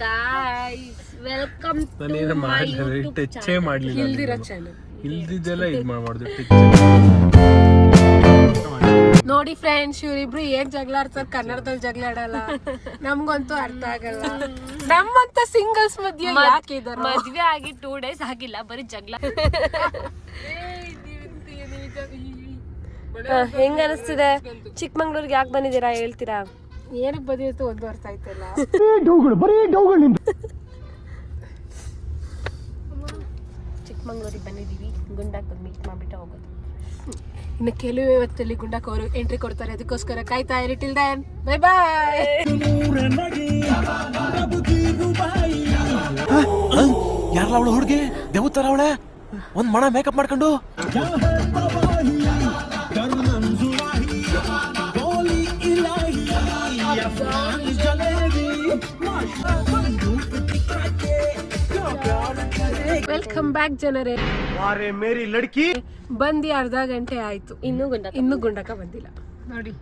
Guys welcome to my YouTube channel. ಇಲ್ದಿರೋ channel ಇಲ್ದಿದ್ದೆಲ್ಲ ಇದು ಮಾಡ್ಬಾರ್ದು. ನೋಡಿ ಫ್ರೆಂಡ್ಸ್, ಇವ್ರಿಬ್ರು ಏನ್ ಜಗಳ ಆಡ್ತಾರೆ, ಕನ್ನಡದಲ್ಲಿ ಜಗಳ ಆಡಲ್ಲ. ನಮ್ಗಂತೂ ಅರ್ಥ ಆಗಲ್ಲ. ನಮ್ಮಂತ ಸಿಂಗಲ್ಸ್ ಮಧ್ಯೆ ಯಾಕೆ ಇದಾರೆ? ಮದ್ವೆ ಆಗಿ 2 days ಆಗಿಲ್ಲ, ಬರೀ ಜಗಳ. ಹೆಂಗ ಅನಿಸ್ತಿದೆ? ಚಿಕ್ಕಮಂಗ್ಳೂರ್ಗೆ ಯಾಕೆ ಬಂದಿದ್ದೀರಾ ಹೇಳ್ತೀರಾ? ಏನಕ್ಕೆ ಬಂದಿತ್ತು ಒಂದು ಅರ್ಥ ಆಯ್ತಲ್ಲ. ಚಿಕ್ಕಮಂಗ್ಳೂರಿಗೆ ಬಂದಿದ್ದೀವಿ, ಗುಂಡಾಕ್ ಮೀಟ್ ಮಾಡ್ಬಿಟ್ಟು ಹೋಗೋದು. ಇನ್ನು ಕೆಲವೇ ಹೊತ್ತಲ್ಲಿ ಗುಂಡಕ್ ಅವರು ಎಂಟ್ರಿ ಕೊಡ್ತಾರೆ, ಅದಕ್ಕೋಸ್ಕರ ಕಾಯ್ತಾ ಇರಿ. Till then bye bye. ಯಾರಲ್ಲ ಅವಳು ಹುಡುಗಿ? ದೇವತರ ಅವಳೆ, ಒಂದ್ ಮಣ ಮೇಕಪ್ ಮಾಡ್ಕೊಂಡು. ವೆಲ್ಕಮ್ ಬ್ಯಾಕ್ ಜನರೇ. ಮೇರಿ ಲಡ್ಕಿ ಬಂದಿ ಅರ್ಧ ಗಂಟೆ ಆಯ್ತು, ಇನ್ನು ಗುಂಡಕ ಬಂದಿಲ್ಲ. ನೋಡಿ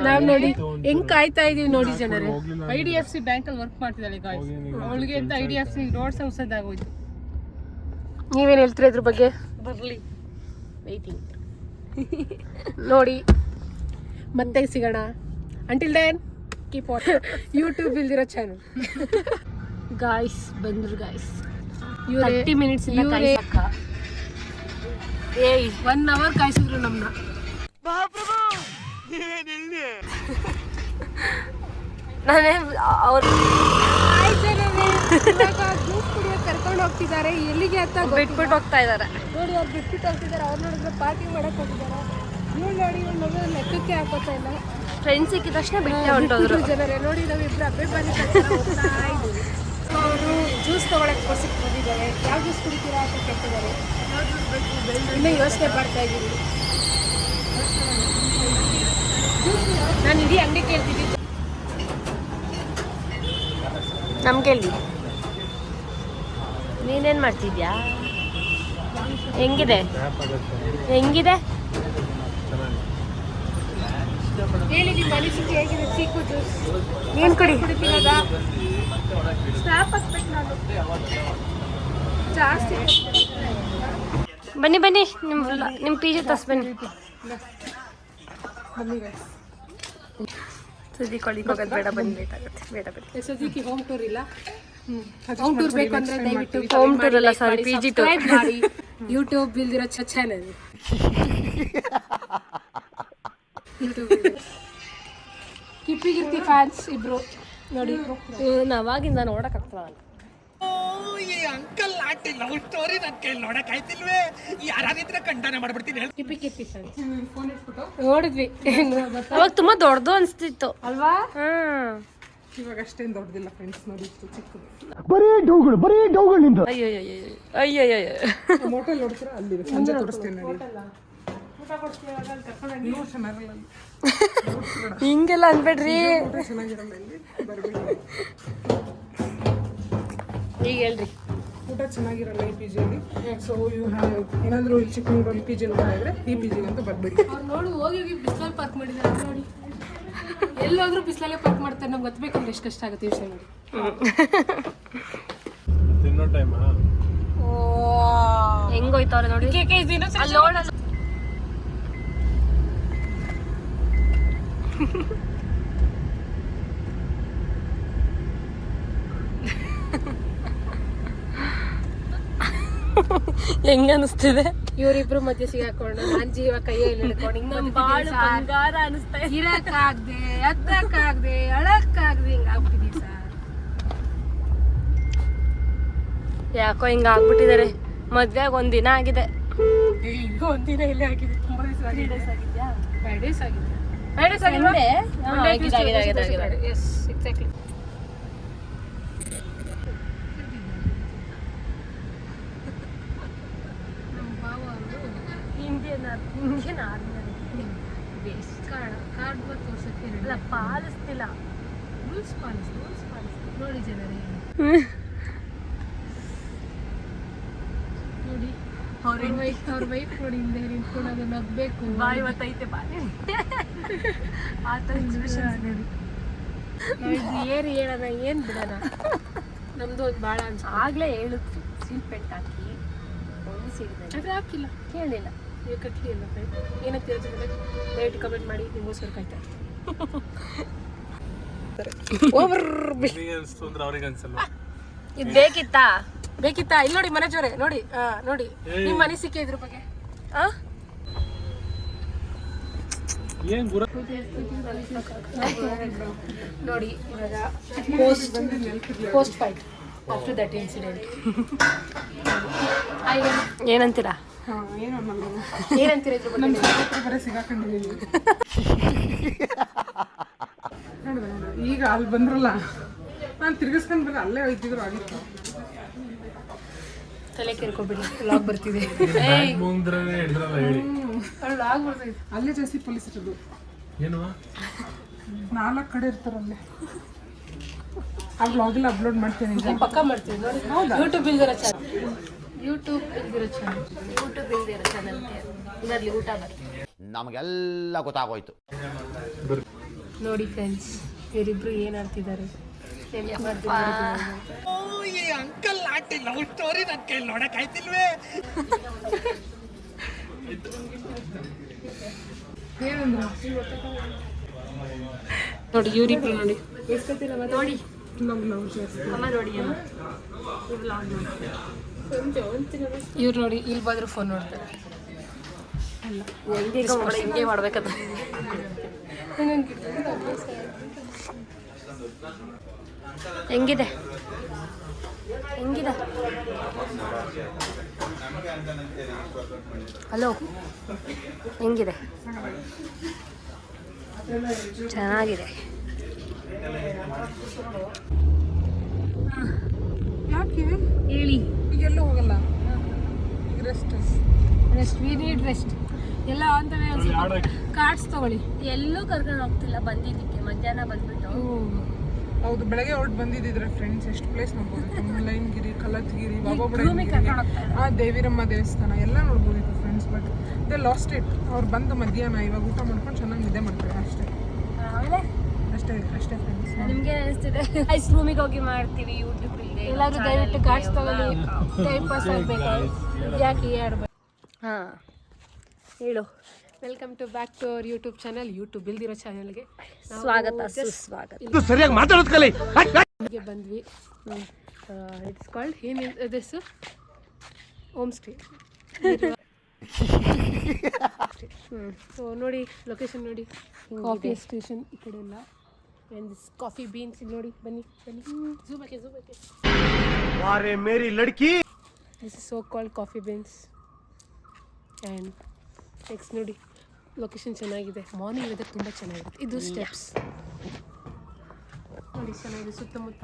ನಾವ್ ನೋಡಿ ಹೆಂಗ್ ಕಾಯ್ತಾ ಇದೀವಿ ನೋಡಿ ಜನರೇ. IDFC ಬ್ಯಾಂಕ್ ಅಲ್ಲಿ ವರ್ಕ್ ಮಾಡ್ತಿದ್ದಾಳೆ ಗಾಯ್ಸ್. ಅವಳಿಗೆ ಅಂತ IDFC ರೋಡ್ಸ್ ಹೊಸದಾಗೋಯ್ತು. ನೀವೇನ್ ಹೇಳ್ತೀರಾ ಇದ್ರ ಬಗ್ಗೆ? ಬರ್ಲಿ ವೇಟಿಂಗ್. ನೋಡಿ ಮತ್ತೆ ಸಿಗೋಣ. Until then keep watching YouTube ಇಲ್ದಿರೋ ಚಾನಲ್. ಗಾಯ್ಸ್ ಬಂದ್ರು ಗಾಯ್ಸ್. 30 minutes ಇಂದ ಕಾಯ್ಸಕ್ಕ 1 hour ಕಾಯಿಸಿದ್ರು ನಮ್ಮನ್ನ. ನಾನೇ ಅವ್ರು ಜ್ಯೂಸ್ ಕುಡಿಯೋಕೆ ಕರ್ಕೊಂಡು ಹೋಗ್ತಿದ್ದಾರೆ. ಎಲ್ಲಿಗೆ ಅಂತ ಬಿಟ್ಬಿಟ್ಟು ಹೋಗ್ತಾ ಇದಾರೆ ನೋಡಿ. ಅವ್ರು ಬಿಟ್ಬಿಟ್ಟು ಹೋಗ್ತಿದ್ದಾರೆ. ಅವ್ರು ನೋಡಿದ್ರೆ ಪಾರ್ಟಿ ಮಾಡಕ್ ಹೋಗಿದ್ದಾರೆ. ಇವ್ಳು ನೋಡಿ, ಇವ್ಳು ನೋಡಿದ್ರೆ ಲೆಕ್ಕಕ್ಕೆ ಹಾಕೋತಾ ಇಲ್ಲ. ಫ್ರೆಂಡ್ಸ್ ಸಿಕ್ಕಿದ ತಕ್ಷಣ ಬಿಟ್ಟೆ ಹೊಂಟೋದ್ರು ಜನರೇ. ನೋಡಿ ನಾವಿಬ್ರು ಅಬ್ಬೆ ಬಾರಿ ಹೋಗ್ತಾ ಇದ್ದೀವಿ. ಅವರು ಜ್ಯೂಸ್ ತೊಗೊಳಕ್ಕೆ ಕೊಡ್ಸಿಕ್ಕೆ ಬಂದಿದ್ದಾರೆ. ಯಾವ ಜ್ಯೂಸ್ ಕುಡಿತೀರಾ ಅಂತ ಕೇಳ್ತಿದ್ದಾರೆ. ಇನ್ನೂ ಯೋಚನೆ ಮಾಡ್ತಾ ಇದ್ದೀವಿ. ನಾನು ಇಡೀ ಅಂಗಡಿ ಕೇಳ್ತಿದ್ದೀನಿ. ನಮ್ಗೆ ಹೇಳಿ, ನೀನೇನ್ ಮಾಡ್ತಿದ್ಯಾ? ಹೆಂಗಿದೆ ಹೆಂಗಿದೆ? ಹೇಳಿ ನಿಮ್ಮ ಅನಿಸಿಕೆ ಹೇಗಿದೆ? ಚೀಕು ಜ್ಯೂಸ್ ಏನ್ ಕುಡಿ ಕುಡಿತಿರೋದ? ಸ್ನಾಪ್ ಹಾಕ್ಬೇಕು ನಾನು ಜಾಸ್ತಿ. ಬನ್ನಿ ಬನ್ನಿ, ನಿಮ್ಮ PG ತಸ್ ಬನ್ನಿ. ಸುದ್ದಿ ಕೊಳಿಗೆ ಹೋಗೋದು ಬೇಡ, ಬನ್ನಿ, ಲೇಟ್ ಆಗುತ್ತೆ. ಬೇಡ ಬನ್ನಿ. ಸದ್ಯಕ್ಕೆ ಹೋಮ್ ಟೂರ್ ಇಲ್ಲ. ಹೋಮ್ ಟೂರ್ ಬೇಕು ಅಂದ್ರೆ ದಯವಿಟ್ಟು ಹೋಮ್ ಟೂರ್ ಅಲ್ಲ, ಸಾರಿ, PG ಟೂರ್ ಮಾಡಿ. ಯೂಟ್ಯೂಬ್ ಇಲ್ದಿರೋ ಚಾನೆಲ್. ಕಿಪ್ಪಿಗಿರ್ತಿ ಫ್ಯಾನ್ಸ್ ಇಬ್ರು ನೋಡಿ. ಅವಾಗಿಂದ ನೋಡಕ್ ಆಗ್ತದ. ಅಂಕಲ್ ಆಂಟಿ ಲವ್ ಸ್ಟೋರಿ ನನ್ನ ಕೈಲಿ ನೋಡಕ್ ಆಯ್ತಿಲ್ವೇ? ಯಾರಾದಿದ್ರೆ ಖಂಡನೆ ಮಾಡ್ಬಿಡ್ತೀನಿ. ಕಿಪ್ಪಿ ಕಿಪ್ಪಿ ಫ್ಯಾನ್ಸ್ ನೋಡಿದ್ವಿ. ಅವಾಗ ತುಂಬಾ ದೊಡ್ಡದು ಅನ್ಸ್ತಿತ್ತು ಅಲ್ವಾ? ಇವಾಗ ಅಷ್ಟೇನು ದೊಡ್ಡದಿಲ್ಲ ಫ್ರೆಂಡ್ಸ್. ನೋಡಿ ಇಷ್ಟು ಚಿಕ್ಕದು. ಬರೀ ಡೌಗಳು ನಿಂದು. ಅಯ್ಯೋ ಅಯ್ಯೋ ಹೋಟೆಲ್ ನೋಡ್ತೀರಾ? ಅಲ್ಲಿದೆ, ಸಂಜೆ ತೋರಿಸ್ತೀನಿ ನೋಡಿ. ನೀವು ಚೆನ್ನಾಗಿಲ್ಲ, ಹಿಂಗೆಲ್ಲ ಅನ್ಬೇಡ್ರಿ. ಚೆನ್ನಾಗಿರಲ್ಲ ಇಲ್ಲಿ, ಬರ್ಬೇಡಿ. ಈಗ ಹೇಳ್ರಿ. ಊಟ ಚೆನ್ನಾಗಿರಲ್ಲ ಈ PG ಅಲ್ಲಿ. ಸೊ ಏನಾದರೂ ಇಲ್ಲಿ ಚಿಕ್ಕಮಂಗ್ಳೂರಲ್ಲಿ PG ಇದ್ರೆ ಈ PG ಅಂತ ಬರ್ಬೇಡಿ. ಅವ್ರು ನೋಡು ಹೋಗಿ ಬಿಸಿಲಲ್ಲಿ ಪಾರ್ಕ್ ಮಾಡಿದ್ದಾರೆ ನೋಡಿ. ಎಲ್ಲೋದ್ರೂ ಬಿಸಿಲಲ್ಲೇ ಪಾರ್ಕ್ ಮಾಡ್ತಾರೆ. ನಮ್ಗೆ ಹತ್ಬೇಕಂದ್ರೆ ಎಷ್ಟು ಕಷ್ಟ ಆಗುತ್ತೆ ಯೋಚನೆ ಮಾಡಿ. ತಿನ್ನೋ ಟೈಮಾ ಹೆಂಗೋಯ್ತವ್ರೆ ನೋಡಿ. ಅಲ್ಲಿ ನೋಡಲ್ಲ. ಹೆಂಗ ಅನಿಸ್ತಿದೆ? ಇವರಿಬ್ರು ಮಧ್ಯೆ ಸಿಗಾಕೊಂಡು ನಾನ್ ಜೀವ ಕೈಯಲ್ಲಿ ಹಿಡ್ಕೊಂಡು ಬಂಗಾರ ಅನಿಸ್ತಾ ಇದೆ. ಇರಕ್ಕಾಗ್ದೆ, ಹತ್ತಕ್ಕಾಗ್ದೆ, ಅಳಕ್ಕಾಗ್ದೆ, ಹಿಂಗ ಆಗ್ಬಿಟ್ಟಿದೀವಿ ಸರ್. ಯಾಕೋ ಹಿಂಗ ಆಗ್ಬಿಟ್ಟಿದ್ದಾರೆ. ಮದ್ವೆಗ ಒಂದಿನ ಆಗಿದೆ. ಒಂದಿನ ಇಲ್ಲೇ ಆಗಿದೆ. ತುಂಬಾ ದಿವಸ ಆಗಿದೆ. 5 days ಆಗಿದೆ. 5 days ಆಗಿದೆ. Yes exactly. Indian army card ತೋರ್ಸಕ್ಕೆ ಅಲ್ಲ, ಪಾಲಿಸ್ತಿಲ್ಲ. ರೂಲ್ಸ್ ನೋಡಿ ಜನರೇ. ನೋಡಿ ಅವ್ರ ವೈಫ್ ನೋಡಿ ಹಿಂದೆ ನಿಂತ್ಕೊಂಡು ಅದನ್ನ ನಗ್ಬೇಕು. ಬಾಯಿ ಇವತ್ತೈತೆ ಬಾಯಿ ಆ ಥರ ಎಕ್ಸ್ಪ್ರೆಷನ್ ನೋಡಿ. ಏನ್ ಹೇಳೋಣ, ಏನ್ ಬಿಡೋಣ. ನಮ್ಮದು ಒಂದು ಭಾಳ ಅನ್ಸ ಆಗಲೇ ಹೇಳಿದ್ವಿ ಸೀಟ್ ಬೆಲ್ಟ್ ಹಾಕಿ ಪೊಲೀಸ್ ಹಿಡಿದ ಆದರೆ ಹಾಕಿಲ್ಲ ಕೇಳಿಲ್ಲ ಈಗ ಕಟ್ಲಿಲ್ಲ ಏನಂತ ಹೇಳ್ತಿದ್ರೆ ದಯವಿಟ್ಟು ಕಮೆಂಟ್ ಮಾಡಿ ನಿಮಗೋಸ್ಕರ ಕಾಯ್ತಾ ನಿಮಗೆ ಅನಿಸ್ತು ಅಂದ್ರೆ ಅವ್ರಿಗೆ ಅನ್ಸಲ್ಲ. ಇದು ಬೇಕಿತ್ತಾ ಬೇಕಿತ್ತಾ ಇಲ್ಲಿ ನೋಡಿ ಮನೆ ಜೋರೆ ನೋಡಿ ನೋಡಿ ನಿಮ್ಮ ಅನಿಸಿಕೆ ಇದ್ರ ಬಗ್ಗೆ ಏನ್ ಗುರ ನೋಡಿ ಇವಾಗ post fight after that incident ಏನಂತೀರಾ ಏನೋ ಏನಂತೀರ ಇದ್ರ ಬಗ್ಗೆ ನಮ್ಮ ಬರೀ ಸಿಗಾಕೊಂಡಿದ್ದೀನಿ ನೋಡಿದೆ ಈಗ ಅಲ್ಲಿ ಬಂದ್ರಲ್ಲ ನಾನು ತಿರ್ಗಿಸ್ಕೊಂಡು ಬರೀ ಅಲ್ಲೇ ಹೋಯ್ತಿದ್ರು ಆಗಿತ್ತು. ತಲೆ ಕೇಳ್ಕೊಬಿಡಿ ಲಾಗ್ ಬರ್ತಿದೆ ಮುಂದ್ರೆ ಹಿಡಿದ್ರಲ್ಲ ಹೇಳಿ ಲಾಗ್ ಬರ್ತೈತೆ ಅಲ್ಲೇ ಜಾಸ್ತಿ ಪೊಲೀಸ್ ಇರೋದು. ಏನು 4 ಕಡೆ ಇರ್ತಾರಲ್ಲೇ. ಆ ವ್ಲಾಗಲ್ಲಿ ಅಪ್ಲೋಡ್ ಮಾಡ್ತೀನಿ ಈಗ. ಪಕ್ಕ ಮಾಡ್ತೀವಿ ನೋಡಿ ಯೂಟ್ಯೂಬ್ ಇಲ್ದಿರೋ ಚಾನಲ್ ಯೂಟ್ಯೂಬ್ ಇಲ್ದಿರೋ ಚಾನಲ್ಗೆ ಇದರಲ್ಲಿ ಊಟ ಬರ್ತೀವಿ ನಮಗೆಲ್ಲ ಗೊತ್ತಾಗೋಯ್ತು. ನೋಡಿ ಫ್ರೆಂಡ್ಸ್ ಇವರಿಬ್ರು ಏನು ಆಡ್ತಿದ್ದಾರೆ ಈ ಅಂಕಲ್ ಆಂಟಿ ಲವ್ ಸ್ಟೋರಿ ನನ್ನ ಕೈಲಿ ನೋಡಕ್ ಆಯ್ತಿಲ್ವೇ? ನೋಡಿ ಇವರಿಬ್ರು ನೋಡಿ ನೋಡಿ ಲವ್ ಜಾಸ್ತಿ. ಅಮ್ಮ ನೋಡಿ ಅಮ್ಮ ಇವ್ರು ನೋಡಿ ಇಲ್ಲಿ ಬಂದ್ರು ಫೋನ್ ನೋಡ್ತಾರೆ ಹಿಂಗೆ ಮಾಡ್ಬೇಕಂತ ಹೆಂಗಿದೆ ಹೆಂಗಿದೆ ಹಲೋ ಹೆಂಗಿದೆ ಚೆನ್ನಾಗಿದೆ ಯಾಕೆ ಹೇಳಿ ಈಗೆಲ್ಲೂ ಹೋಗಲ್ಲ ಈಗ rest. Rest we need rest ಎಲ್ಲ ಅಂತವೇ ಕಾರ್ಡ್ಸ್ ತಗೊಳ್ಳಿ ಎಲ್ಲೂ ಕರ್ಕೊಂಡು ಹೋಗ್ತಿಲ್ಲ ಬಂದಿದ್ದಕ್ಕೆ ಮಧ್ಯಾಹ್ನ ಬಂದ್ಬಿಟ್ಟು ಹೌದು ಬೆಳಗ್ಗೆ ಹೊರಟು ಬಂದಿದ್ದಿದ್ರೆ ಫ್ರೆಂಡ್ಸ್ ಎಷ್ಟು ಪ್ಲೇಸ್ ನೋಡ್ಬೋದಿತ್ತು. ಮುಳ್ಳಯ್ಯನಗಿರಿ, ಕಲ್ಲತ್ಗಿರಿ, ಬಾಬಾ ದೇವಿರಮ್ಮ ದೇವಸ್ಥಾನ ಎಲ್ಲ ನೋಡ್ಬೋದಿತ್ತು friends. But they lost it. ಅವ್ರು ಬಂದು ಮಧ್ಯಾಹ್ನ ಇವಾಗ ಊಟ ಮಾಡ್ಕೊಂಡು ಚೆನ್ನಾಗಿ ನಿದ್ದೆ ಮಾಡ್ತಾರೆ ಅಷ್ಟೇ ಅಷ್ಟೇ ಅಷ್ಟೇ ಫ್ರೆಂಡ್ಸ್. ನಿಮ್ಗೆ ಅನಿಸ್ತಿದೆ ಐಸ್ ರೂಮಿಗೆ ಹೋಗಿ ಮಾಡ್ತೀವಿ ಯೂಟ್ಯೂಬ್ ಇಲ್ಲದೆ ಎಲ್ಲರೂ ದಯವಿಟ್ಟು ಕಾರ್ಡ್ಸ್ ತಗೊಳ್ಳಿ ಟೈಮ್ ಪಾಸ್ ಆಗಬೇಕು ಯಾಕೆ ಆಡ್ಬೇಕು. ಹಾಂ ಹೇಳು welcome to back to our YouTube channel YouTube ಇಲ್ದಿರೋ ಚಾನಲ್ಗೆ ಸ್ವಾಗತ ಸುಸ್ವಾಗತ ಸರಿಯಾಗಿ ಮಾತಾಡೋದು ಕಲಿ. ಹೀಗೆ ಬಂದ್ವಿ. ಇಟ್ಸ್ ಕಾಲ್ಡ್ ಏನು ದಿಸ್ ಹೋಮ್ ಸ್ಟೇ. ಸೊ ನೋಡಿ ಲೊಕೇಶನ್ ನೋಡಿ ಕಾಫಿ ಸ್ಟೇಷನ್ ಈ ಕಡೆ ಎಲ್ಲ ಆ್ಯಂಡ್ ದಿಸ್ ಕಾಫಿ ಬೀನ್ಸ್ ಇಲ್ಲಿ ನೋಡಿ ಬನ್ನಿ ಬನ್ನಿ ಝೂಮ್ ಹಾಕಿ ವಾರೆ ಮೇರಿ ಲಡ್ಕಿ. This is so called coffee beans. And next ನೋಡಿ ಲೊಕೇಶನ್ ಚೆನ್ನಾಗಿದೆ. ಮಾರ್ನಿಂಗ್ ವೆದರ್ ತುಂಬ ಚೆನ್ನಾಗಿರುತ್ತೆ. ಇದು ಸ್ಟೆಪ್ಸ್ ನೋಡಿ ಚೆನ್ನಾಗಿದೆ ಸುತ್ತಮುತ್ತ.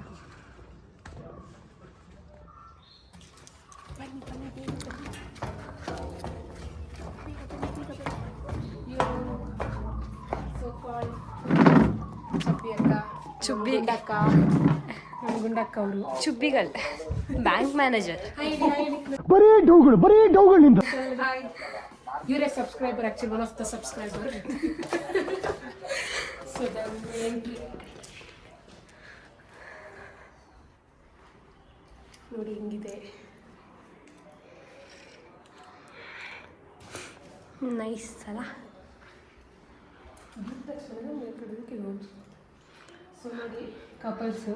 ಚುಬ್ಬಿ ಗುಂಡಕ್ಕ ನಮ್ಮ ಗುಂಡಕ್ಕ ಅವರು ಚುಬ್ಬಿಗಳು ಬ್ಯಾಂಕ್ ಮ್ಯಾನೇಜರ್ ಬರೀ ಡೌಗಳು ನಿಂದ. ಇವರೇ subscriber actually one of the subscriber. So entry ನೋಡಿ ಹಿಂಗಿದೆ. ನೈಸ್ ಅಲ್ಲ. ಸೊ ನೋಡಿ ಕಪಲ್ಸು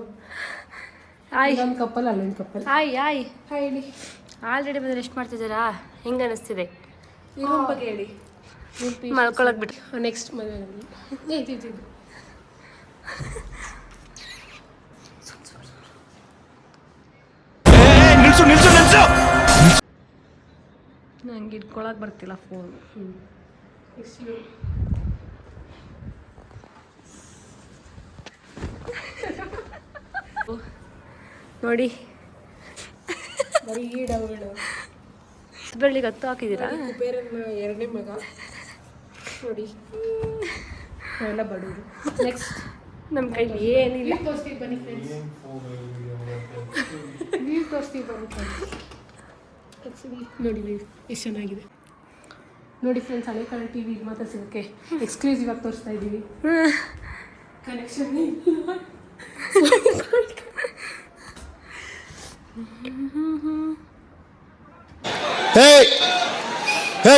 ಆಯ್ ಇಲ್ಲೊಂದು ಕಪಲ್ ಅಲ್ಲೊಂದು ಕಪಲ್. ಆಯ್ ಆಯ್ ಹೇಳಿ ಆಲ್ರೆಡಿ ಬಂದು ರೆಸ್ಟ್ ಮಾಡ್ತಿದ್ದೀರಾ? ಹೆಂಗೆ ಅನಿಸ್ತಿದೆ? ಈ ರೂಮ್ ಬಗ್ಗೆ ಹೇಳಿ. ಮಲ್ಕೊಳಕ್ ಬಿಟ್ಟು ನೆಕ್ಸ್ಟ್ ಮದುವೆ ಇದು ನಂಗೆ ಇಟ್ಕೊಳಕ್ ಬರ್ತಿಲ್ಲ ಫೋನ್. ನೋಡಿ ಬರೀ ಡೌಗಳು. ಬೆಳ್ಳಿಗೆ ಹತ್ತು ಹಾಕಿದ್ದೀರಾ? ಕುಬೇರನ ಎರಡನೇ ಮಗ ನೋಡಿ ನಾವೆಲ್ಲ ಬಡವರು. ನೆಕ್ಸ್ಟ್ ನಮ್ಮ ಕೈಲಿ ಏನಿಲ್ಲ. ತೋರಿಸ್ತೀವಿ ಬನ್ನಿ ಫ್ರೆಂಡ್ಸ್, ವ್ಯೂ ತೋರಿಸ್ತೀವಿ ಬನ್ನಿ ಫ್ರೆಂಡ್ಸ್. ಆ್ಯಕ್ಚುಲಿ ನೋಡಿ ವ್ಯೂ ಎಷ್ಟು ಚೆನ್ನಾಗಿದೆ ನೋಡಿ ಫ್ರೆಂಡ್ಸ್. ಹಳೆ ಕಾಲ ಟಿ ವಿಗೆ ಮಾತ್ರ ಸಿಗೋಕ್ಕೆ ಎಕ್ಸ್ಕ್ಲೂಸಿವ್ ಆಗಿ ತೋರಿಸ್ತಾ ಇದ್ದೀವಿ. ಕನೆಕ್ಷನ್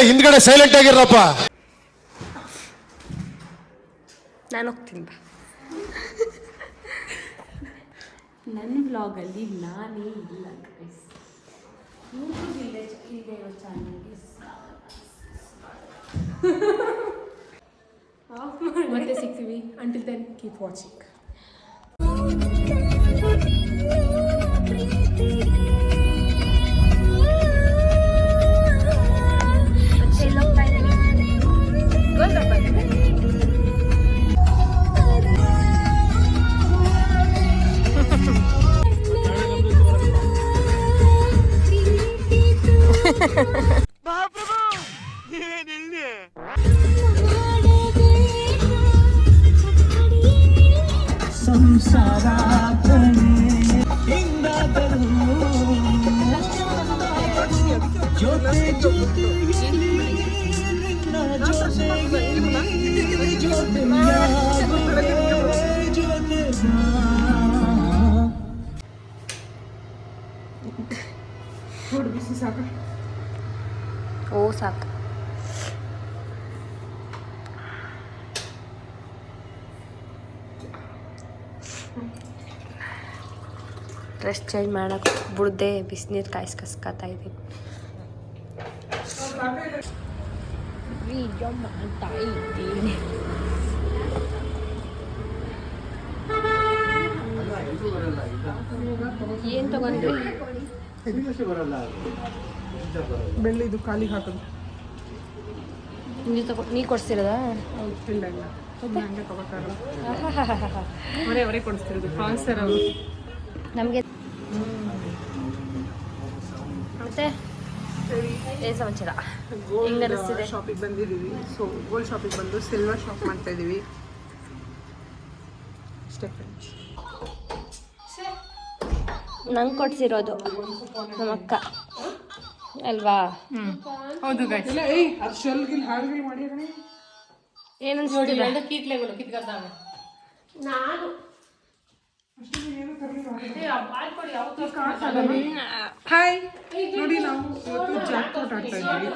ಹಿಂದ್ಗಡೆ ಸೈಲೆಂಟ್ ಆಗಿರಪ್ಪ. ನಾನು ಹೋಗ್ತೀನಿ ಬಾ. ನನ್ನ ವ್ಲಾಗಲ್ಲಿ ನಾನೇ ಇಲ್ಲ ಗೈಸ್. ವಿಲೇಜ್ ಇದೆ ಚಾನಲ್ಗೆ ಮತ್ತೆ ಸಿಗ್ತೀವಿ. Until then keep watching. ನೋಡಿ ಬಿಸಿ ಸಾಕು. ಓ ಸಾಕು. ಡ್ರೆಸ್ ಚೇಂಜ್ ಮಾಡೋಕೆ ಬಿಡ್ದೆ ಬಿಸಿನೀರು ಕಸ್ಕೊತಾ ಇದ್ದೀನಿ. ವಿಡಿಯೋ ಮಾಡ್ತಾ ಇದ್ದೀನಿ. ಏನು ತಗೊಂಡ್ರಿ? ಬೆಳ್ಳಿದು ಖಾಲಿ ಹಾಕೋದು. ನೀ ಕೊಡ್ಸಿರೋದಾ? ಇಲ್ಲ ಇಲ್ಲ ಹಂಗೆ ತಗೋತಾರಲ್ಲ, ಅವರೇ ಕೊಡಿಸ್ತಿರೋದು ಸ್ಪಾನ್ಸರ್ ಅವರು ನಮಗೆ. ಮತ್ತೆ ಏನು ಸಮಾಚಾರ? ಹೆಂಗೆ ಅನಿಸ್ತಿದೆ? ಶಾಪಿಗೆ ಬಂದಿದ್ದೀವಿ. ಸೊ ಗೋಲ್ಡ್ ಶಾಪಿಗೆ ಬಂದು ಸಿಲ್ವರ್ ಶಾಪ್ ಮಾಡ್ತಾ ಇದ್ದೀವಿ ಅಷ್ಟೇ ಫ್ರೆಂಡ್ಸ್. ನಂಗೆ ಕೊಡ್ಸಿರೋದು ನಮ್ಮ ಅಕ್ಕ ಅಲ್ವಾ? ಹೌದು ಗೈಸ್. ಇಲ್ಲ ಅದು ಶೆಲ್ಗಿಲ್ ಹಾಳ್ಗಿಲ್ ಮಾಡಿದ್ರೆ ಏನು ಅನ್ಸ್ತಿದೆ? ಕೀಟ್ಲೆಗಳು ಕಿತ್ಕೊತಾವ. ನಾನು ಹಾಯ್ ನೋಡಿ, ನಾವು ಇವತ್ತು ಜಾಕ್ ಪಾಟ್ ಆಡ್ತಾ ಇದ್ದೀವಿ.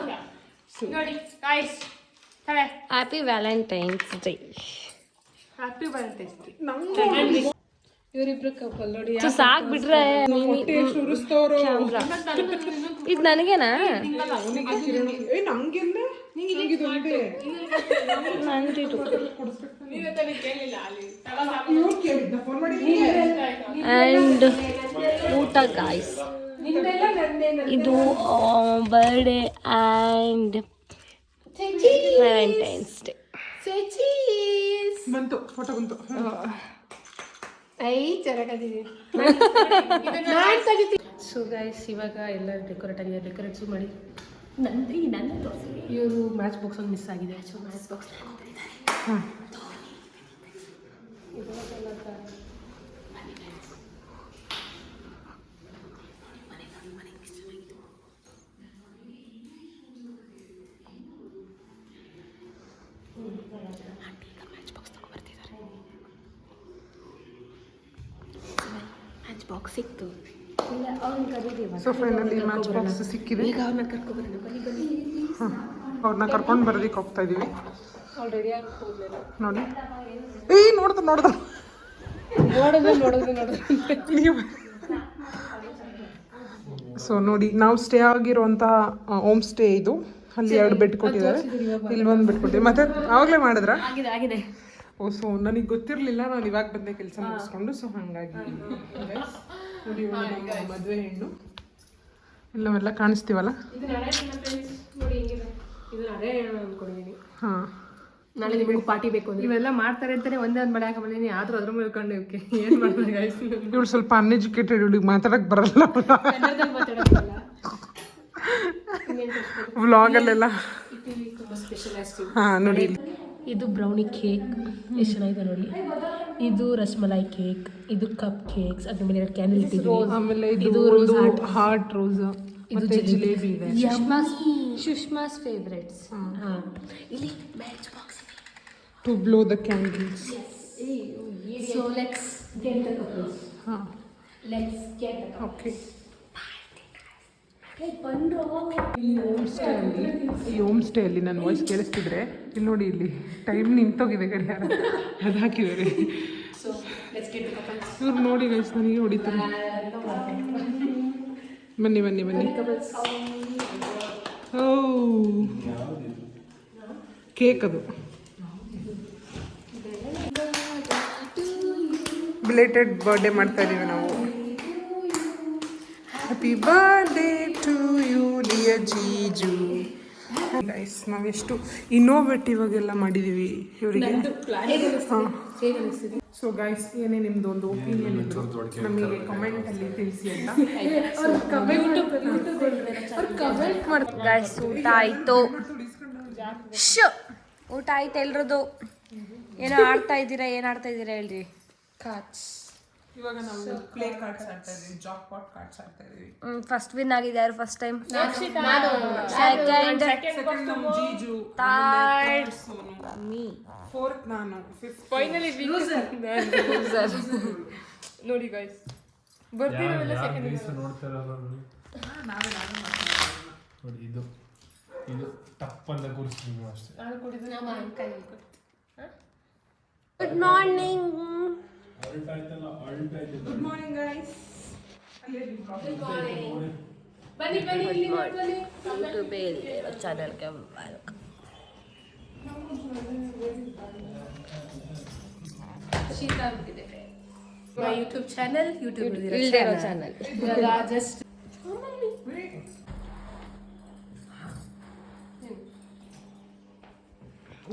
ನೋಡಿ ಗೈಸ್, ತಲೆ happy Valentine's day. Happy Valentine's day. ಇವರಿಬ್ರು ಕಪಲ್ ನೋಡಿ. ಸಾಕ್ ಬಿಟ್ರೆ ಹೊಟ್ಟೆ ಎಷ್ಟು ಉರಿಸ್ತವ್ರು. ಇದು ನನಗೇನಾ? ನಂಗೆಲ್ಲ ಹಿಂಗಿದು ಒಂದೇ ಆ್ಯಂಡ್ ಊಟ ಗಾಯ್ಸ್. ಇದು ಬರ್ಡೇ ಆ್ಯಂಡ್ ವ್ಯಾಲೆಂಟೈನ್ಸ್ ಡೇ. ಬಂತು, ಫೋಟೋ ಬಂತು. ಸೊ ಗೈಸ್, ಇವಾಗ ಎಲ್ಲ ಡೆಕೋರೇಟ್ ಆಗಿದೆ. ಡೆಕೋರೇಟ್ಸ್ ಮಾಡಿ ನಂದು ಇವರು ಮ್ಯಾಚ್ ಬಾಕ್ಸ್ ಒಂದು ಮಿಸ್ ಆಗಿದೆ. So match box match box ಸಿಕ್ತು. ಇಲ್ಲ ಅವ್ರನ್ನ ಕರೀತೀವಿ. ಸೊ ಫೈನಲಿ ಮ್ಯಾಚ್ ಬಾಕ್ಸ್ ಸಿಕ್ಕಿದೆ. ಈಗ ಅವ್ರನ್ನ ಕರ್ಕೊಬರೋಣ. ಬನ್ನಿ. ಅವ್ರನ್ನ ಕರ್ಕೊಂಡು ಬರೋದಕ್ಕೆ ಹೋಗ್ತಾ ಇದೀವಿ. ಆಲ್ರೆಡಿ ನೋಡಿ, ನೋಡ್ದು ಸೊ ನೋಡಿ, ನಾವು ಸ್ಟೇ ಆಗಿರುವಂತಹ ಹೋಮ್ ಸ್ಟೇ ಇದು. ಅಲ್ಲಿ 2 ಬೆಡ್ ಕೊಟ್ಟಿದ್ದಾರೆ, ಇಲ್ಲಿ 1 ಬೆಡ್ ಕೊಟ್ಟಿದ್ದಾರೆ. ಮತ್ತೆ ಆವಾಗಲೇ ಮಾಡಿದ್ರ? ಆಗಿದೆ. ಓ, ಸೊ ನನಗೆ ಗೊತ್ತಿರಲಿಲ್ಲ, ನಾನು ಇವಾಗ ಬಂದೆ ಕೆಲಸ ಮುಗಿಸ್ಕೊಂಡು. ಸೊ ಹಾಗಾಗಿ ನೋಡಿ, ನಮ್ಮ ಮದುವೆ ಹೆಣ್ಣು ಇಲ್ಲವೆಲ್ಲ ಕಾಣಿಸ್ತೀವಲ್ಲ. ಹಾಂ, ನಾಳೆ ನಿಮಗೂ ಪಾರ್ಟಿ ಬೇಕು ಅಂದ್ರೆ ಇವೆಲ್ಲ ಮಾಡ್ತಾರೆ ಅಂತಾನೆ ಒಂದೇ ಒಂದು ಮನೆ ಹಾಕೊಂಡ್ಬಂದಿನಿ. ಆದ್ರೂ ಅದ್ರ ಮೇಲೆ ಕಂಡು ಏನು ಮಾಡ್ತಾರೆ ಗೈಸ್. ಇವಳು ಸ್ವಲ್ಪ ಅನ್ಎಜುಕೇಟೆಡ್, ಇವಳಿಗೆ ಮಾತಾಡಕ್ಕೆ ಬರಲ್ಲ. ವ್ಲಾಗಲ್ಲೆಲ್ಲ ಹಾಂ ನೋಡಿ. ಇದು ಬ್ರೌನಿ ಕೇಕ್ ಎಷ್ಟು ಚೆನ್ನಾಗಿದೆ ನೋಡಿ. ಇದು ರಸ್ಮಲೈ ಕೇಕ್, ಇದು ಕಪ್ ಕೇಕ್ಸ್, ಅದ್ರ ಮೇಲೆ 2 ಕ್ಯಾಂಡಲ್ ಇಟ್ಟಿದ್ದೀವಿ. ಆಮೇಲೆ ಇದು ರೋಸ್ ಹಾರ್ಟ್ ರೋಸ್, ಇದು ಜಿಲೇಬಿ ಇದೆ. ಸುಷ್ಮಾಸ್ ಫೇವ್ರೆಟ್ಸ್. ಇಲ್ಲಿ match box to blow the candles. So let's get the couples. ಹಾಂ, ಲೆಟ್ಸ್ ಗೆಟ್ ದ ಓಕೆ. ಈ ಹೋಮ್ ಸ್ಟೇ ಅಲ್ಲಿ ನನ್ನ ವಾಯ್ಸ್ ಕೇಳಿಸ್ತಿದ್ರೆ ಇಲ್ಲಿ ನೋಡಿ, ಇಲ್ಲಿ ಟೈಮ್ ನಿಂತೋಗಿದೆ ಗಡಿಯಾರ, ಅದು ಹಾಕಿದ್ದಾರೆ. ಇವ್ರು ನೋಡಿ ಗೈಸ್ ನನಗೆ ಹೊಡಿತಾರೆ. ಬನ್ನಿ ಬನ್ನಿ ಬನ್ನಿ. ಓ ಕೇಕ್ ಅದು. ಬಿಲೇಟೆಡ್ ಬರ್ಡೇ ಮಾಡ್ತಾ ಇದೀವಿ ನಾವು. Happy birthday to you dear Jiju. Guys ನಾವೆಷ್ಟು ಇನ್ನೋವೇಟಿವ್ ಆಗೆಲ್ಲ ಮಾಡಿದ್ದೀವಿ ಇವರಿಗೆ. ಹಾಂ, ಸೊ ಗೈಸ್ ಏನೇ ನಿಮ್ದು ಒಂದು ಒಪಿನಿಯನ್ ಇದ್ರು ನಮಗೆ ಕಮೆಂಟಲ್ಲಿ ತಿಳಿಸಿ ಅಂತ. ಗೈಸ್ ಊಟ ಆಯಿತು. ಊಟ ಆಯ್ತು ಎಲ್ರದ್ದು. ಏನೋ ಆಡ್ತಾ ಇದ್ದೀರಾ, ಏನು ಆಡ್ತಾ ಇದ್ದೀರಾ ಹೇಳ್ರಿ. ಇವಾಗ ನಾವು ಪ್ಲೇ ಕಾರ್ಡ್ಸ್ ಆಡ್ತಾ ಇದೀವಿ, ಜಾಕ್ ಪಾಟ್ ಕಾರ್ಡ್ಸ್ ಆಡ್ತಾ ಇದೀವಿ. ಫಸ್ಟ್ ವಿನ್ ಆಗಿದೆ ಯಾರು first time? Jiju, third me, fourth ನಾನು, ಫಿಫ್ತ್ ಫೈನಲಿ ನೋಡಿ ಗೈಸ್ ಬರ್ತೀರಲ್ಲ ಸೆಕೆಂಡ್ ನೋಡಿ. ಇದು ಇದು ತಪ್ಪಂತ ಕೂರಿಸ್ತೀವಿ ಅಷ್ಟೇ. Good morning. Good morning guys. ಬನ್ನಿ ಬನ್ನಿ ಇಲ್ಲಿ ಬನ್ನಿ. ಯೂಟ್ಯೂಬ್ ಚಾನಲ್ಗೆ ವೆಲ್ಕಮ್. ಶೀತ ಆಗ್ಬಿಟ್ಟಿದೆ. ಮೈ ಯೂಟ್ಯೂಬ್ ಚಾನಲ್, ಯೂಟ್ಯೂಬ್ ಇಲ್ದೇ ಇರೋ ಚಾನಲ್. ಜಸ್ಟ್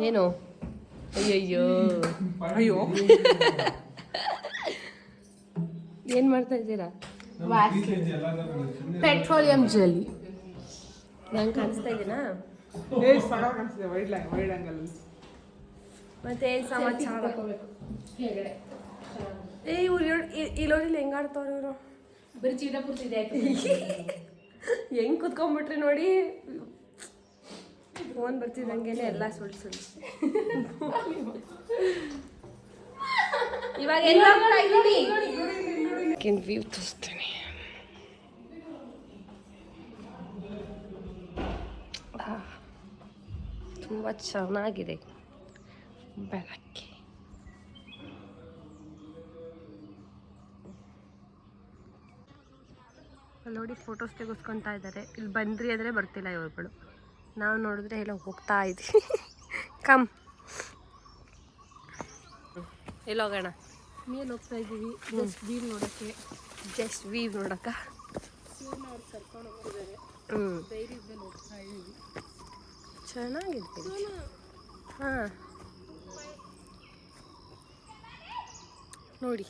ಏನು? ಅಯ್ಯಯ್ಯೋ ಅಯ್ಯೋ ಏನು ಮಾಡ್ತಾ ಇದ್ದೀರಾ? Petroleum jelly. ನಂಗೆ ಕಾಣಿಸ್ತಾ ಇದೀನಾ? ಕಾಣಿಸ್ತಿದೆ ವೈಡ್ ಆ್ಯಂಗಲ್. ಮತ್ತೆ ಏನು ಸಮಾಚಾರ? ಇವ್ರು ಇಲ್ಲೋಡಿಲ್ಲ ಹೆಂಗೆ ಆಡ್ತವ್ರು ಇವರು. ಬರೀ ಚೀಟ ಪೂರ್ತಿ ಇದೆ. ಹೆಂಗೆ ಕುತ್ಕೊಂಡ್ಬಿಟ್ರಿ ನೋಡಿ. ಫೋನ್ ಬರ್ತಿದ್ದಂಗೆನೆ ಎಲ್ಲ ಸುಳ್ಳು. ಇವಾಗ ಎಲ್ಲ ವ್ಯೂ ತೋರಿಸ್ತೇನೆ. ತುಂಬ ಚೆನ್ನಾಗಿದೆ ಬೆಳಗ್ಗೆ. ನೋಡಿ ಫೋಟೋಸ್ ತೆಗೆಸ್ಕೊತಾ ಇದ್ದಾರೆ. ಇಲ್ಲಿ ಬಂದ್ರಿ ಅಂದರೆ ಬರ್ತಿಲ್ಲ ಇವ್ರುಗಳು. ನಾವು ನೋಡಿದ್ರೆ ಎಲ್ಲ ಹೋಗ್ತಾ ಇದ್ದೀವಿ. ಕಮ್ ಎಲ್ಲೋಗೋಣ? ಮೇಲೆ ಹೋಗ್ತಾ ಇದ್ದೀವಿ ಜಸ್ಟ್ ವೀವ್ ನೋಡೋಕ್ಕೆ. ಜಸ್ಟ್ ವೀವ್ ನೋಡಕ್ಕ. ಕರ್ಕೊಂಡು ಹೋಗ್ತಿದ್ದಾರೆ. ಧೈರ್ಯದಲ್ಲಿ ಹೋಗ್ತಾ ಇದ್ದೀವಿ. ಚೆನ್ನಾಗಿದೆ. ಹಾಂ ನೋಡಿ.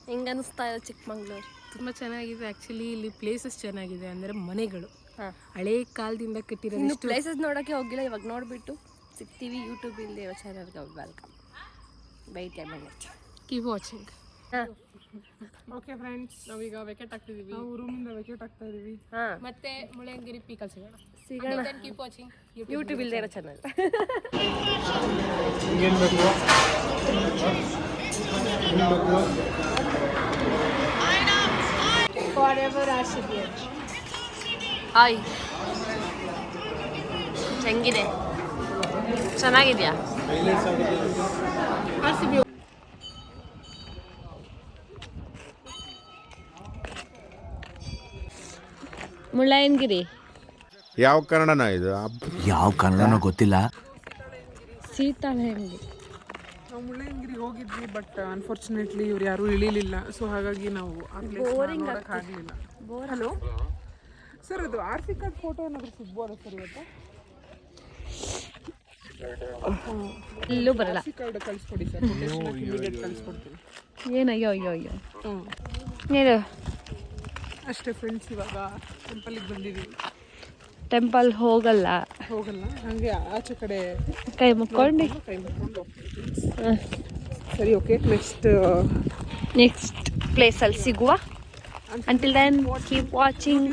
ಹೆಂಗೆ ಅನ್ನಿಸ್ತಾ ಇದೆ ಚಿಕ್ಕಮಂಗ್ಳೂರು? ತುಂಬ ಚೆನ್ನಾಗಿದೆ. ಆ್ಯಕ್ಚುಲಿ ಇಲ್ಲಿ ಪ್ಲೇಸಸ್ ಚೆನ್ನಾಗಿದೆ, ಅಂದರೆ ಮನೆಗಳು ಹಾಂ, ಹಳೇ ಕಾಲದಿಂದ ಕಟ್ಟಿರೋದು. ಇನ್ನು ಪ್ಲೇಸಸ್ ನೋಡೋಕ್ಕೆ ಹೋಗಿಲ್ಲ. ಇವಾಗ ನೋಡಿಬಿಟ್ಟು ಸಿಗ್ತೀವಿ. ಯೂಟ್ಯೂಬ್ ಇಲ್ಲದೆ ಇರೋ ಚಾನಲ್ಗೆ welcome. Wait a minute, keep watching. ಹಾಂ ಓಕೆ ಫ್ರೆಂಡ್ಸ್, ನಾವೀಗ ವೆಕೆಟ್ ಆಗ್ತಿದ್ದೀವಿ. ನಾವು ರೂಮಿಂದ ವೆಕೇಟ್ ಆಗ್ತಾ ಇದೀವಿ. ಹಾಂ, ಮತ್ತೆ ಮುಳ್ಳಯ್ಯನಗಿರಿ ಪೀಕಲ್ಲಿ ಸಿಗೋಣ. Keep watching. ಯೂಟ್ಯೂಬ್ ಇಲ್ಲದೆ ಇರೋ ಚಾನಲ್. ಏನು ಬೇಕು? Forever RCB. ಹಾಯ್, ಹೆಂಗಿದೆ? ಚೆನ್ನಾಗಿದೆಯಾ? RCB. ಮುಳ್ಳಯ್ಯನಗಿರಿ ಯಾವ ಕನ್ನಡನ ಇದು? ಯಾವ ಕನ್ನಡನೋ ಗೊತ್ತಿಲ್ಲ. ಸೀತಾಳಹಳ್ಳಿ. ನಾವು ಮುಳ್ಳಯ್ಯನಗಿರಿಗೆ ಹೋಗಿದ್ವಿ, ಬಟ್ ಅನ್ಫಾರ್ಚುನೇಟ್ಲಿ ಇವ್ರು ಯಾರೂ ಇಳಿಲಿಲ್ಲ. ಸೊ ಹಾಗಾಗಿ ನಾವು ಆಗಲಿಲ್ಲ. ಹಲೋ ಸರ್, ಅದು RC ಕಾರ್ಡ್ ಫೋಟೋ ಏನಾದರೂ ಸಿಗ್ಬೋದಾ ಸರ್ ಇವತ್ತು? ಇಲ್ಲೂ ಬರಲ್ಲ. RC ಕಾರ್ಡ್ ಕಳಿಸ್ಕೊಡಿ ಸರ್, ಇಮಿಡಿಯೇಟ್ ಕಳಿಸ್ಕೊಡ್ತೀನಿ. ಏನು? ಅಯ್ಯೋ ಅಯ್ಯೋ ಅಯ್ಯೋ. ಹ್ಞೂ ಏನು ಅಷ್ಟೇ ಫ್ರೆಂಡ್ಸ್, ಇವಾಗ ಟೆಂಪಲಿಗೆ ಬಂದಿದ್ದೀವಿ. ಟೆಂಪಲ್ ಹೋಗಲ್ಲ, ಹಾಗೆ ಆಚೆ ಕಡೆ ಕೈ ಮುಕ್ಕೊಂಡು ಹೋಗ್ತೀವಿ. ಸರಿ, ಓಕೆ. ನೆಕ್ಸ್ಟ್ ಪ್ಲೇಸಲ್ಲಿ ಸಿಗುವ. Until then keep watching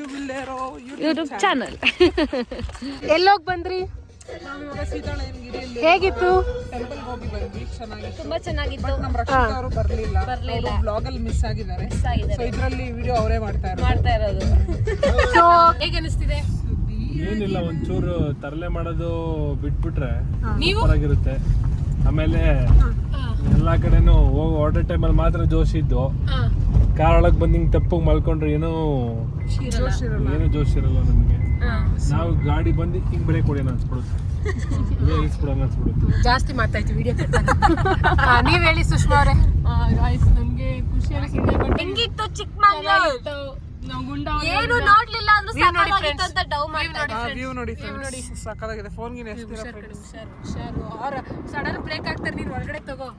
YouTube channel. ಎಲ್ಲೋಗಿ ಬಂದ್ರಿ? ನಾವಿವಾಗ ಸೀತಾಳಯ್ಯನಗಿರಿಯಲ್ಲಿ ಹೇಗಿತ್ತು? ಟೆಂಪಲ್ ಹೋಗಿ ಬಂದ್ವಿ, ಚೆನ್ನಾಗಿತ್ತು. ತುಂಬಾ ಚೆನ್ನಾಗಿತ್ತು. ಬಟ್ ನಮ್ಮ ರಕ್ಷಿತಾ ಅವರು ಬರ್ಲಿಲ್ಲ, ಬ್ಲಾಗ್ ಅಲ್ಲಿ ಮಿಸ್ ಆಗಿದ್ದಾರೆ. ಸೊ ಇದ್ರಲ್ಲಿ ವಿಡಿಯೋ ಅವರೇ ಮಾಡ್ತಾ ಇರೋದು. ಸೊ ಹೇಗೆ ಅನಿಸ್ತಿದೆ? ಏನಿಲ್ಲ, ಒಂಚೂರು ತರಲೆ ಮಾಡೋದು ಬಿಟ್ಬಿಟ್ರೆ ಆಗಿರುತ್ತೆ. ಆಮೇಲೆ ಎಲ್ಲಾ ಕಡೆನೂ ಹೋಗೋ ಆರ್ಡರ್ ಟೈಮಲ್ಲಿ ಮಾತ್ರ ಜೋಶ್ ಇದ್ದು, ಕಾರ್ ಒಳಗೆ ಬಂದು ಹಿಂಗೆ ತಪ್ಪಿಗೆ ಮಲ್ಕೊಂಡ್ರೆ ಏನೋ ಜೋಶ್ ಇರಲ್ಲ ನಮಗೆ. ನಾವು ಗಾಡಿ ಬಂದು ಹಿಂಗೆ ಬ್ರೇಕ್ ಹೊಡಿಯೋಣ ಅನ್ಸ್ಬಿಡುತ್ತೆ, ಇಳಿಸ್ಬಿಡೋಣ ಅನ್ಸ್ಬಿಡುತ್ತೆ. ಜಾಸ್ತಿ ಮಾತಾಯ್ತು ವಿಡಿಯೋ. ನೀವ್ ಹೇಳಿ ಸುಷ್ಮಾ ಅವರೇ. ನಮ್ಗೆ ಖುಷಿ ಅನಿಸಿದೆ. ಹೆಂಗಿತ್ತು ಚಿಕ್ಕಮಂಗ್ಳೂರು? ಏನು ನೋಡ್ಲಿಲ್ಲ ಅಂದ್ರೂ ಸಾಕಾಗಿತ್ತು ಅಂತ ಡೌ ಮಾಡ್ತಾರೆ. ವ್ಯೂ ನೋಡಿ ಫ್ರೆಂಡ್ಸ್, ಸಕ್ಕತ್ತಾಗಿದೆ. ಫೋನ್ಗಿನ ಹುಷಾರು. ಅವ್ರ ಸಡನ್ ಬ್ರೇಕ್ ಆಗ್ತಾರೆ, ನೀನ್ ಒಳಗಡೆ ತಗೋ.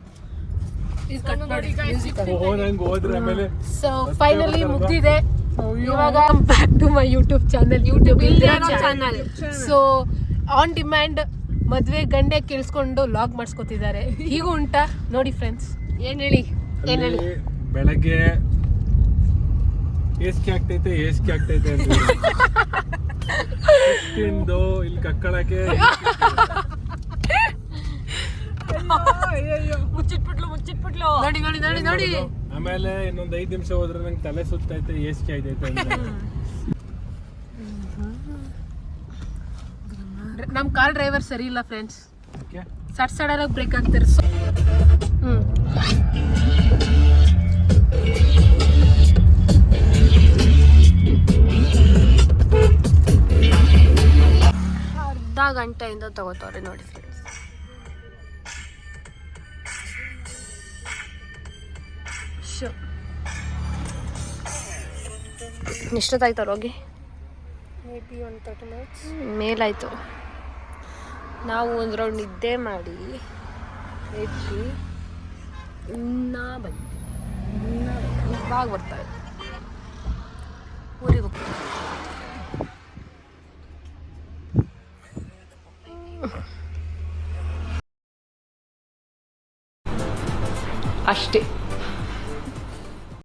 ಹೋದ್ರೆ ಆಮೇಲೆ ಸೊ ಫೈನಲಿ ಮುಗ್ದಿದೆ. ಇವಾಗ back to my YouTube channel, YouTube channel. So on demand ಮದ್ವೆ ಗಂಡೆ ಕೇಳಿಸ್ಕೊಂಡು ಲಾಗ್ ಮಾಡಿಸ್ಕೊತಿದ್ದಾರೆ. ಹೀಗೂ ಉಂಟಾ ನೋಡಿ ಫ್ರೆಂಡ್ಸ್. ಏನ್ ಹೇಳಿ ಬೆಳಗ್ಗೆ ಏಸ್ಕೆ ಆಗ್ತೈತೆ ಅಂತ ತಿಂದು ಇಲ್ಲಿ ಕಕ್ಕಳಕ್ಕೆ ಮುಚ್ಚಿಟ್ಬಿಟ್ಲು. ನೋಡಿ ಆಮೇಲೆ ಇನ್ನೊಂದ್ 5 ನಿಮಿಷ ಹೋದ್ರೆ ನಂಗೆ ತಲೆ ಸುತ್ತೈತೆ, ಏಸ್ಕೆ ಆಗ್ತೈತೆ ಅಂತ. ನಮ್ ಕಾರ್ ಡ್ರೈವರ್ ಸರಿ ಇಲ್ಲ ಫ್ರೆಂಡ್ಸ್, ಓಕೆ ಸಡನ್ ಆಗಿ ಬ್ರೇಕ್ ಆಗ್ತಾರೆ. ಅರ್ಧ ಗಂಟೆಯಿಂದ ತಗೋತಾವ್ರೆ ನೋಡಿ ಫ್ರೆಂಡ್ಸ್. ಎಷ್ಟೊತ್ತಾಯ್ತವ್ರು ಹೋಗಿ? ಮೇಲಾಯ್ತು. ನಾವು ಒಂದು ರೌಂಡ್ ನಿದ್ದೆ ಮಾಡಿ ಎದ್ದು ಇವಾಗ ಬರ್ತಾರೆ ಊರಿಗೆ ಹೋಗ್ತಾರೆ. ಅಷ್ಟೇ.